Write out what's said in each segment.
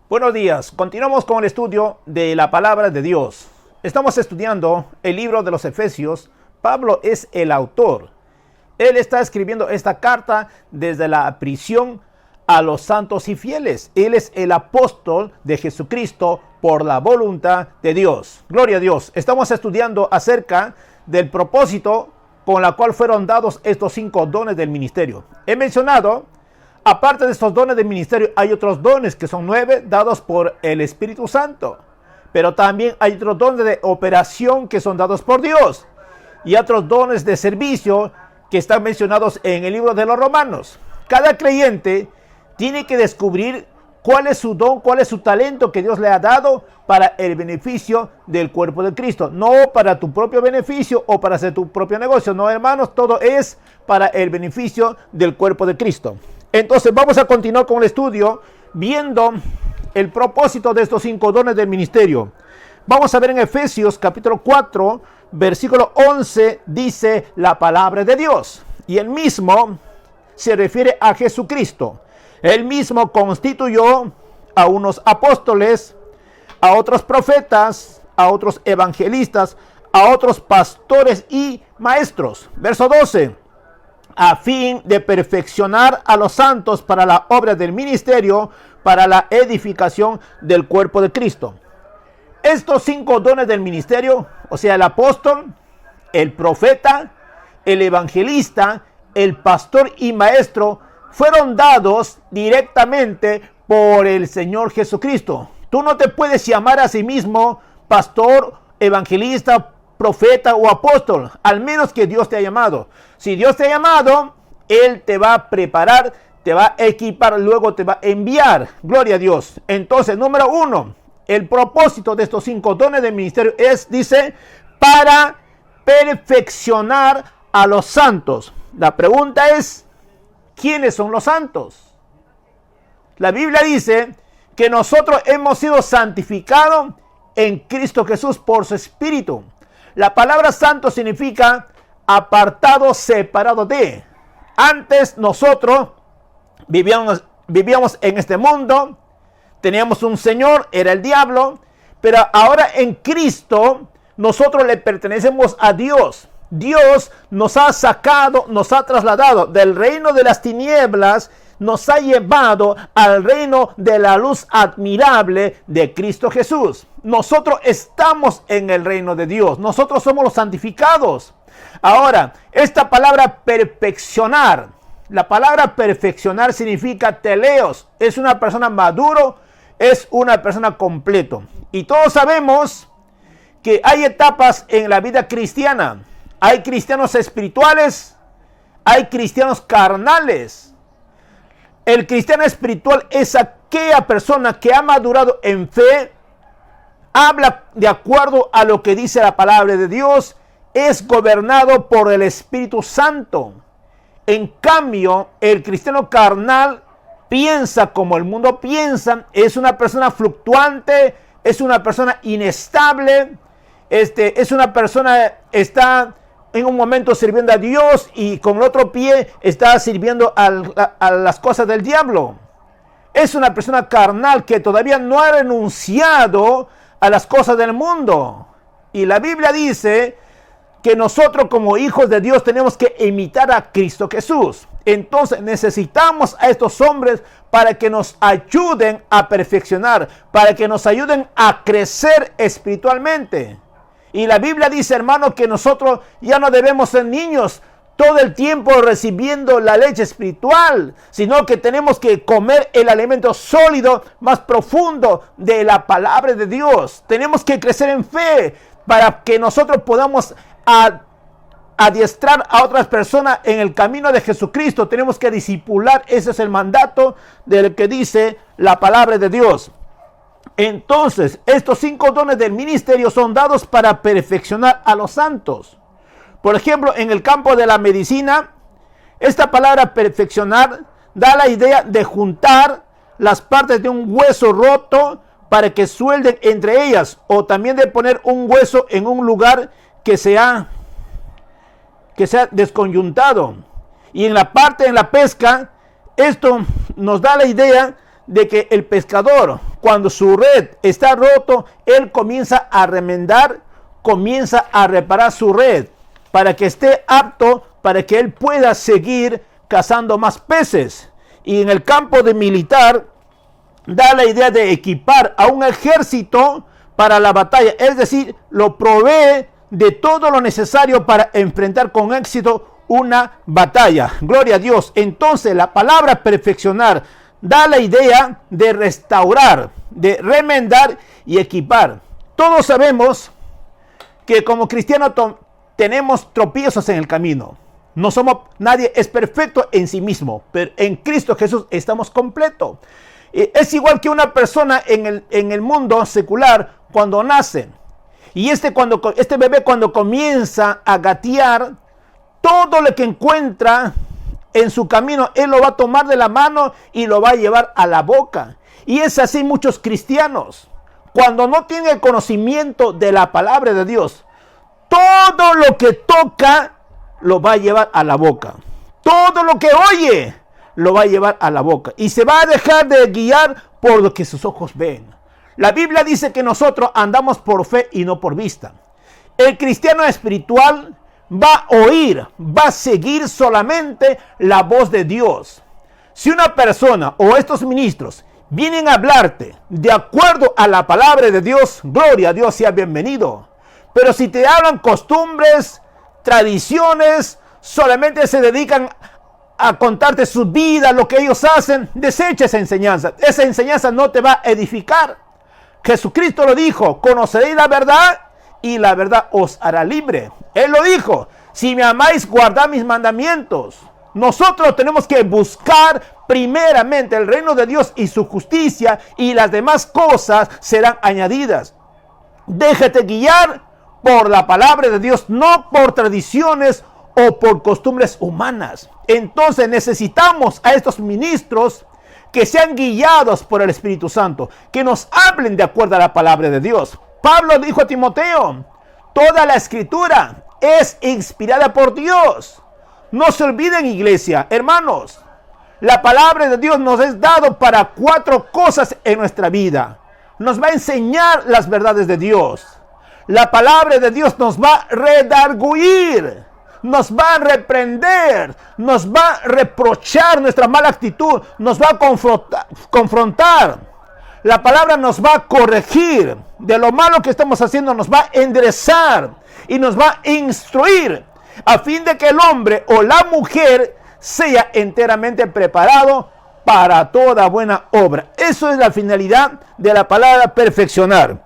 Buenos días, continuamos con el estudio de la palabra de Dios. Estamos estudiando el libro de los Efesios. Pablo es el autor. Él está escribiendo esta carta desde la prisión a los santos y fieles. Él es el apóstol de Jesucristo por la voluntad de Dios. Gloria a Dios. Estamos estudiando acerca del propósito con la cual fueron dados estos 5 dones del ministerio. He mencionado, aparte de estos dones del ministerio, hay otros dones que son 9 dados por el Espíritu Santo. Pero también hay otros dones de operación que son dados por Dios. Y otros dones de servicio que están mencionados en el libro de los Romanos. Cada creyente tiene que descubrir cuál es su don, cuál es su talento que Dios le ha dado para el beneficio del cuerpo de Cristo. No para tu propio beneficio o para hacer tu propio negocio. No, hermanos, todo es para el beneficio del cuerpo de Cristo. Entonces vamos a continuar con el estudio viendo el propósito de estos 5 dones del ministerio. Vamos a ver en Efesios capítulo 4, versículo 11, dice la palabra de Dios. Y el mismo se refiere a Jesucristo. Él mismo constituyó a unos apóstoles, a otros profetas, a otros evangelistas, a otros pastores y maestros. Verso 12. A fin de perfeccionar a los santos para la obra del ministerio, para la edificación del cuerpo de Cristo. Estos 5 dones del ministerio, o sea, el apóstol, el profeta, el evangelista, el pastor y maestro, fueron dados directamente por el Señor Jesucristo. Tú no te puedes llamar a sí mismo pastor, evangelista, profeta o apóstol, al menos que Dios te ha llamado. Si Dios te ha llamado, Él te va a preparar, te va a equipar, luego te va a enviar. Gloria a Dios. Entonces, número 1, el propósito de estos 5 dones del ministerio es, dice, para perfeccionar a los santos. La pregunta es, ¿quiénes son los santos? La Biblia dice que nosotros hemos sido santificados en Cristo Jesús por su Espíritu. La palabra santo significa apartado, separado de. Antes nosotros vivíamos en este mundo, teníamos un Señor, era el diablo, pero ahora en Cristo nosotros le pertenecemos a Dios. Dios nos ha sacado, nos ha trasladado del reino de las tinieblas, nos ha llevado al reino de la luz admirable de Cristo Jesús. Nosotros estamos en el reino de Dios. Nosotros somos los santificados. Ahora, esta palabra perfeccionar, la palabra perfeccionar significa teleos. Es una persona maduro, es una persona completo. Y todos sabemos que hay etapas en la vida cristiana. Hay cristianos espirituales, hay cristianos carnales. El cristiano espiritual es aquella persona que ha madurado en fe, habla de acuerdo a lo que dice la palabra de Dios, es gobernado por el Espíritu Santo. En cambio, el cristiano carnal piensa como el mundo piensa, es una persona fluctuante, es una persona inestable, es una persona está en un momento sirviendo a Dios y con el otro pie está sirviendo a las cosas del diablo. Es una persona carnal que todavía no ha renunciado a las cosas del mundo. Y la Biblia dice que nosotros como hijos de Dios tenemos que imitar a Cristo Jesús. Entonces necesitamos a estos hombres para que nos ayuden a perfeccionar, para que nos ayuden a crecer espiritualmente. Y la Biblia dice, hermano, que nosotros ya no debemos ser niños todo el tiempo recibiendo la leche espiritual, sino que tenemos que comer el alimento sólido, más profundo de la palabra de Dios. Tenemos que crecer en fe para que nosotros podamos adiestrar a otras personas en el camino de Jesucristo. Tenemos que discipular. Ese es el mandato del que dice la palabra de Dios. Entonces, estos 5 dones del ministerio son dados para perfeccionar a los santos. Por ejemplo, en el campo de la medicina, esta palabra perfeccionar da la idea de juntar las partes de un hueso roto para que suelden entre ellas, o también de poner un hueso en un lugar que sea desconyuntado. Y en la parte de la pesca, esto nos da la idea de que el pescador, cuando su red está roto, él comienza a remendar, comienza a reparar su red para que esté apto, para que él pueda seguir cazando más peces. Y en el campo de militar da la idea de equipar a un ejército para la batalla, es decir, lo provee de todo lo necesario para enfrentar con éxito una batalla. Gloria a Dios. Entonces la palabra perfeccionar da la idea de restaurar, de remendar y equipar. Todos sabemos que como cristianos tenemos tropiezos en el camino. No somos, nadie es perfecto en sí mismo, pero en Cristo Jesús estamos completos. Es igual que una persona en el mundo secular cuando nace. Y este bebé cuando comienza a gatear, todo lo que encuentra en su camino, él lo va a tomar de la mano y lo va a llevar a la boca. Y es así muchos cristianos. Cuando no tienen el conocimiento de la palabra de Dios, todo lo que toca lo va a llevar a la boca. Todo lo que oye lo va a llevar a la boca. Y se va a dejar de guiar por lo que sus ojos ven. La Biblia dice que nosotros andamos por fe y no por vista. El cristiano espiritual va a oír, va a seguir solamente la voz de Dios. Si una persona o estos ministros vienen a hablarte de acuerdo a la palabra de Dios, gloria a Dios, sea bienvenido. Pero si te hablan costumbres, tradiciones, solamente se dedican a contarte su vida, lo que ellos hacen, desecha esa enseñanza. Esa enseñanza no te va a edificar. Jesucristo lo dijo, conoceréis la verdad y la verdad os hará libre. Él lo dijo, si me amáis, guardad mis mandamientos. Nosotros tenemos que buscar primeramente el reino de Dios y su justicia, y las demás cosas serán añadidas. Déjate guiar por la palabra de Dios, no por tradiciones o por costumbres humanas. Entonces necesitamos a estos ministros que sean guiados por el Espíritu Santo, que nos hablen de acuerdo a la palabra de Dios. Pablo dijo a Timoteo, toda la escritura es inspirada por Dios. No se olviden, iglesia, hermanos, la palabra de Dios nos es dado para 4 cosas en nuestra vida. Nos va a enseñar las verdades de Dios. La palabra de Dios nos va a redarguir, nos va a reprender, nos va a reprochar nuestra mala actitud, nos va a confrontar. La palabra nos va a corregir de lo malo que estamos haciendo, nos va a enderezar y nos va a instruir a fin de que el hombre o la mujer sea enteramente preparado para toda buena obra. Eso es la finalidad de la palabra perfeccionar.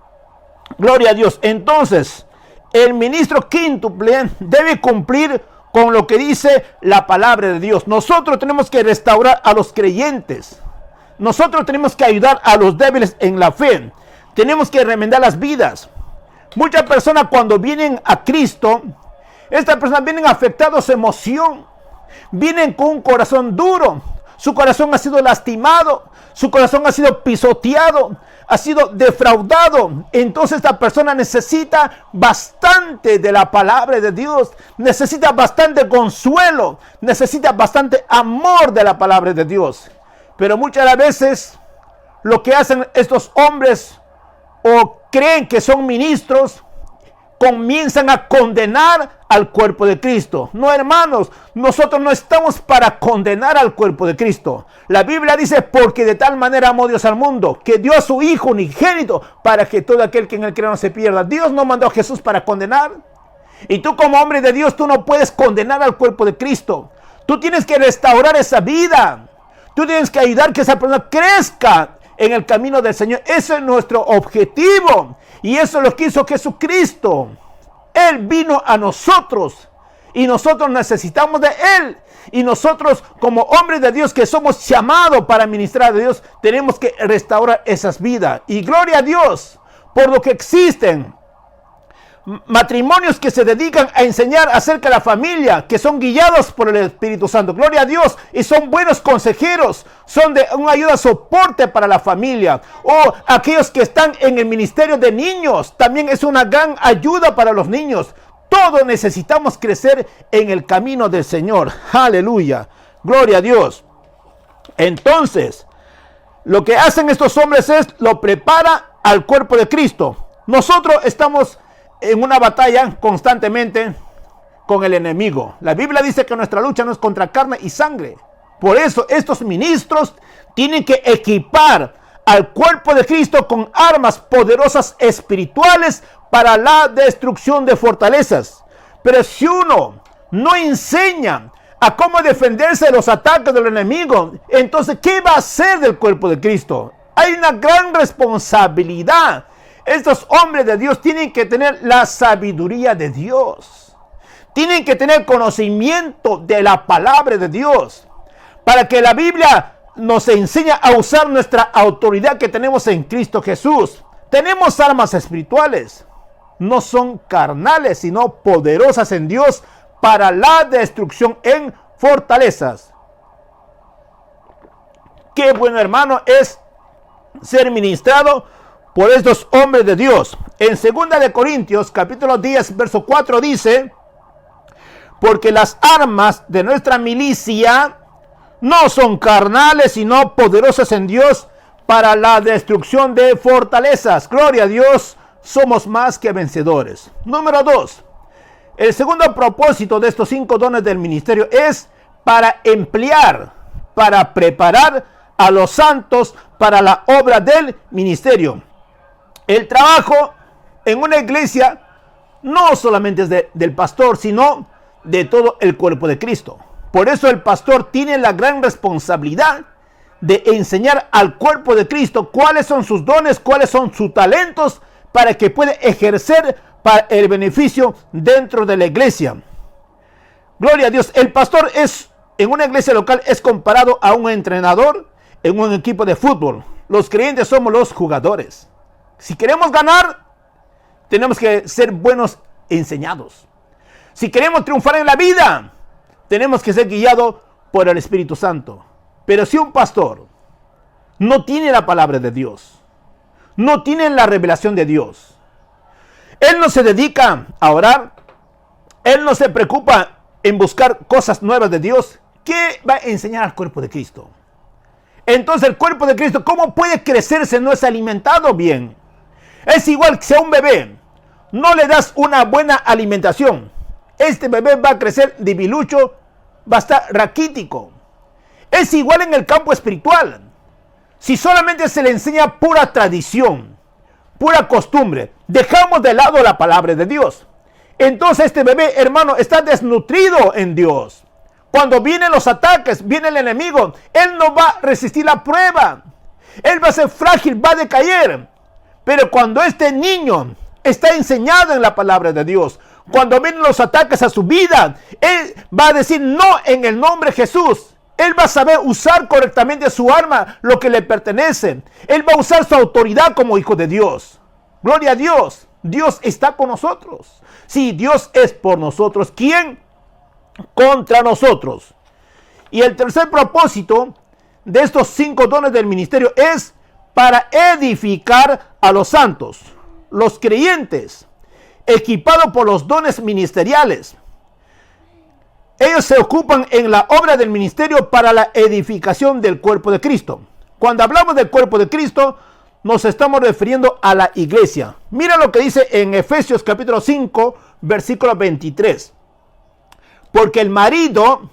Gloria a Dios. Entonces, el ministro quíntuple debe cumplir con lo que dice la palabra de Dios. Nosotros tenemos que restaurar a los creyentes. Nosotros tenemos que ayudar a los débiles en la fe. Tenemos que remendar las vidas. Muchas personas cuando vienen a Cristo, estas personas vienen afectados de emoción. Vienen con un corazón duro. Su corazón ha sido lastimado. Su corazón ha sido pisoteado. Ha sido defraudado. Entonces esta persona necesita bastante de la palabra de Dios. Necesita bastante consuelo. Necesita bastante amor de la palabra de Dios. Pero muchas de las veces lo que hacen estos hombres o creen que son ministros, comienzan a condenar al cuerpo de Cristo. No, hermanos, nosotros no estamos para condenar al cuerpo de Cristo. La Biblia dice, porque de tal manera amó Dios al mundo, que dio a su Hijo unigénito, para que todo aquel que en él cree no se pierda. Dios no mandó a Jesús para condenar. Y tú como hombre de Dios, tú no puedes condenar al cuerpo de Cristo. Tú tienes que restaurar esa vida. Tú tienes que ayudar que esa persona crezca en el camino del Señor. Ese es nuestro objetivo. Y eso lo quiso Jesucristo. Él vino a nosotros y nosotros necesitamos de Él. Y nosotros como hombres de Dios que somos llamados para ministrar a Dios, tenemos que restaurar esas vidas. Y gloria a Dios por lo que existen matrimonios que se dedican a enseñar acerca de la familia, que son guiados por el Espíritu Santo. Gloria a Dios. Y son buenos consejeros, son de una ayuda, soporte para la familia. O aquellos que están en el ministerio de niños, también es una gran ayuda para los niños. Todos necesitamos crecer en el camino del Señor. Aleluya. Gloria a Dios. Entonces, Lo que hacen estos hombres es lo prepara al cuerpo de Cristo. Nosotros estamos en una batalla constantemente con el enemigo. La Biblia dice que nuestra lucha no es contra carne y sangre. Por eso estos ministros tienen que equipar al cuerpo de Cristo con armas poderosas espirituales para la destrucción de fortalezas. Pero si uno no enseña a cómo defenderse de los ataques del enemigo, entonces ¿qué va a hacer del cuerpo de Cristo? Hay una gran responsabilidad. Estos hombres de Dios tienen que tener la sabiduría de Dios. Tienen que tener conocimiento de la palabra de Dios. Para que la Biblia nos enseñe a usar nuestra autoridad que tenemos en Cristo Jesús. Tenemos armas espirituales. No son carnales, sino poderosas en Dios para la destrucción en fortalezas. Qué bueno, hermano, es ser ministrado por estos hombres de Dios. En 2 de Corintios, capítulo 10, verso 4 dice: porque las armas de nuestra milicia no son carnales, sino poderosas en Dios para la destrucción de fortalezas. Gloria a Dios, somos más que vencedores. Número 2. El segundo propósito de estos 5 dones del ministerio es para emplear, para preparar a los santos para la obra del ministerio. El trabajo en una iglesia no solamente es del pastor, sino de todo el cuerpo de Cristo. Por eso el pastor tiene la gran responsabilidad de enseñar al cuerpo de Cristo cuáles son sus dones, cuáles son sus talentos, para que pueda ejercer para el beneficio dentro de la iglesia. Gloria a Dios. El pastor en una iglesia local es comparado a un entrenador en un equipo de fútbol. Los creyentes somos los jugadores. Si queremos ganar, tenemos que ser buenos enseñados. Si queremos triunfar en la vida, tenemos que ser guiados por el Espíritu Santo. Pero si un pastor no tiene la palabra de Dios, no tiene la revelación de Dios, él no se dedica a orar, él no se preocupa en buscar cosas nuevas de Dios, ¿qué va a enseñar al cuerpo de Cristo? Entonces el cuerpo de Cristo, ¿cómo puede crecer si no es alimentado bien? Es igual que si a un bebé no le das una buena alimentación, este bebé va a crecer debilucho, va a estar raquítico. Es igual en el campo espiritual. Si solamente se le enseña pura tradición, pura costumbre, dejamos de lado la palabra de Dios, entonces este bebé, hermano, está desnutrido en Dios. Cuando vienen los ataques, viene el enemigo, él no va a resistir la prueba. Él va a ser frágil, va a decaer. Pero cuando este niño está enseñado en la palabra de Dios, cuando vienen los ataques a su vida, él va a decir no en el nombre de Jesús. Él va a saber usar correctamente su arma, lo que le pertenece. Él va a usar su autoridad como hijo de Dios. Gloria a Dios. Dios está con nosotros. Si Dios es por nosotros, ¿quién contra nosotros? Y el tercer propósito de estos 5 dones del ministerio es para edificar a los santos, los creyentes, equipados por los dones ministeriales. Ellos se ocupan en la obra del ministerio para la edificación del cuerpo de Cristo. Cuando hablamos del cuerpo de Cristo, nos estamos refiriendo a la iglesia. Mira lo que dice en Efesios capítulo 5, versículo 23. Porque el marido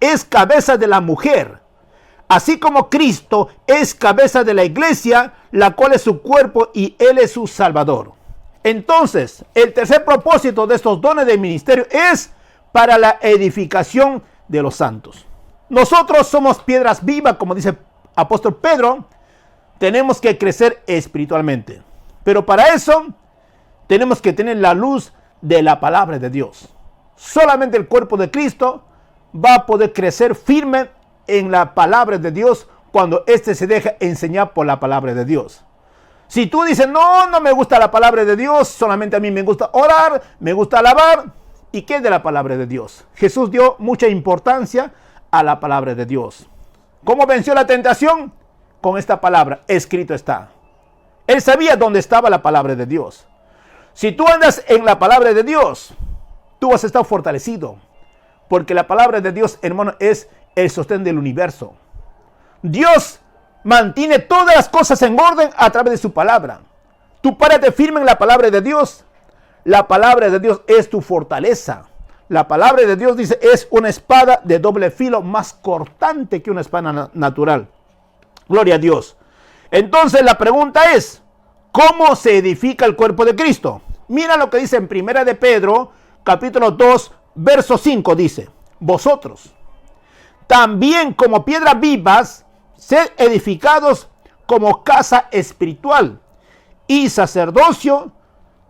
es cabeza de la mujer, así como Cristo es cabeza de la iglesia, la cual es su cuerpo y Él es su Salvador. Entonces, el tercer propósito de estos dones del ministerio es para la edificación de los santos. Nosotros somos piedras vivas, como dice el apóstol Pedro. Tenemos que crecer espiritualmente. Pero para eso tenemos que tener la luz de la palabra de Dios. Solamente el cuerpo de Cristo va a poder crecer firme en la palabra de Dios cuando éste se deja enseñar por la palabra de Dios. Si tú dices, no me gusta la palabra de Dios, solamente a mí me gusta orar, me gusta alabar, ¿y qué es de la palabra de Dios? Jesús dio mucha importancia a la palabra de Dios. ¿Cómo venció la tentación? Con esta palabra, escrito está. Él sabía dónde estaba la palabra de Dios. Si tú andas en la palabra de Dios, tú vas a estar fortalecido. Porque la palabra de Dios, hermano, es el sostén del universo. Dios mantiene todas las cosas en orden a través de su palabra. Tú párate firme en la palabra de Dios. La palabra de Dios es tu fortaleza. La palabra de Dios dice es una espada de doble filo más cortante que una espada natural. Gloria a Dios. Entonces la pregunta es, ¿cómo se edifica el cuerpo de Cristo? Mira lo que dice en 1 de Pedro, capítulo 2, verso 5, dice, vosotros también como piedras vivas, sed edificados como casa espiritual y sacerdocio,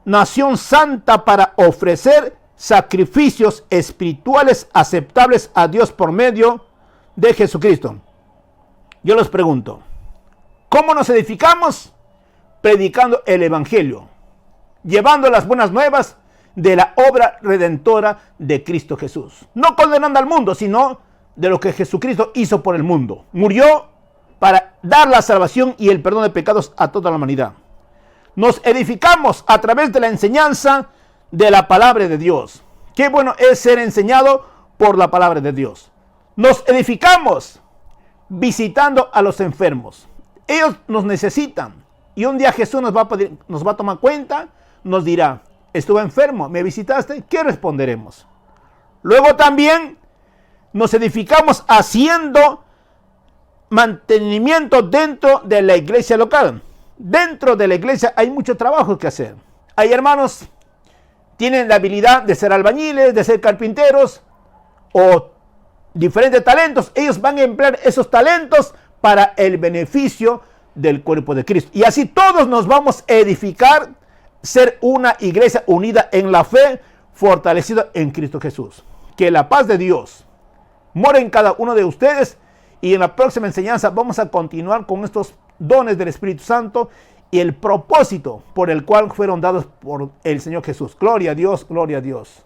nación santa para ofrecer sacrificios espirituales aceptables a Dios por medio de Jesucristo. Yo les pregunto, ¿cómo nos edificamos? Predicando el evangelio, llevando las buenas nuevas de la obra redentora de Cristo Jesús. No condenando al mundo, sino de lo que Jesucristo hizo por el mundo. Murió para dar la salvación y el perdón de pecados a toda la humanidad. Nos edificamos a través de la enseñanza de la palabra de Dios. Qué bueno es ser enseñado por la palabra de Dios. Nos edificamos visitando a los enfermos. Ellos nos necesitan. Y un día Jesús nos va a tomar cuenta, nos dirá, estuve enfermo, ¿me visitaste? ¿Qué responderemos? Luego también nos edificamos haciendo mantenimiento dentro de la iglesia local. Dentro de la iglesia hay mucho trabajo que hacer. Hay hermanos tienen la habilidad de ser albañiles, de ser carpinteros o diferentes talentos. Ellos van a emplear esos talentos para el beneficio del cuerpo de Cristo. Y así todos nos vamos a edificar, ser una iglesia unida en la fe, fortalecida en Cristo Jesús. Que la paz de Dios mora en cada uno de ustedes. Y en la próxima enseñanza vamos a continuar con estos dones del Espíritu Santo y el propósito por el cual fueron dados por el Señor Jesús. Gloria a Dios, gloria a Dios.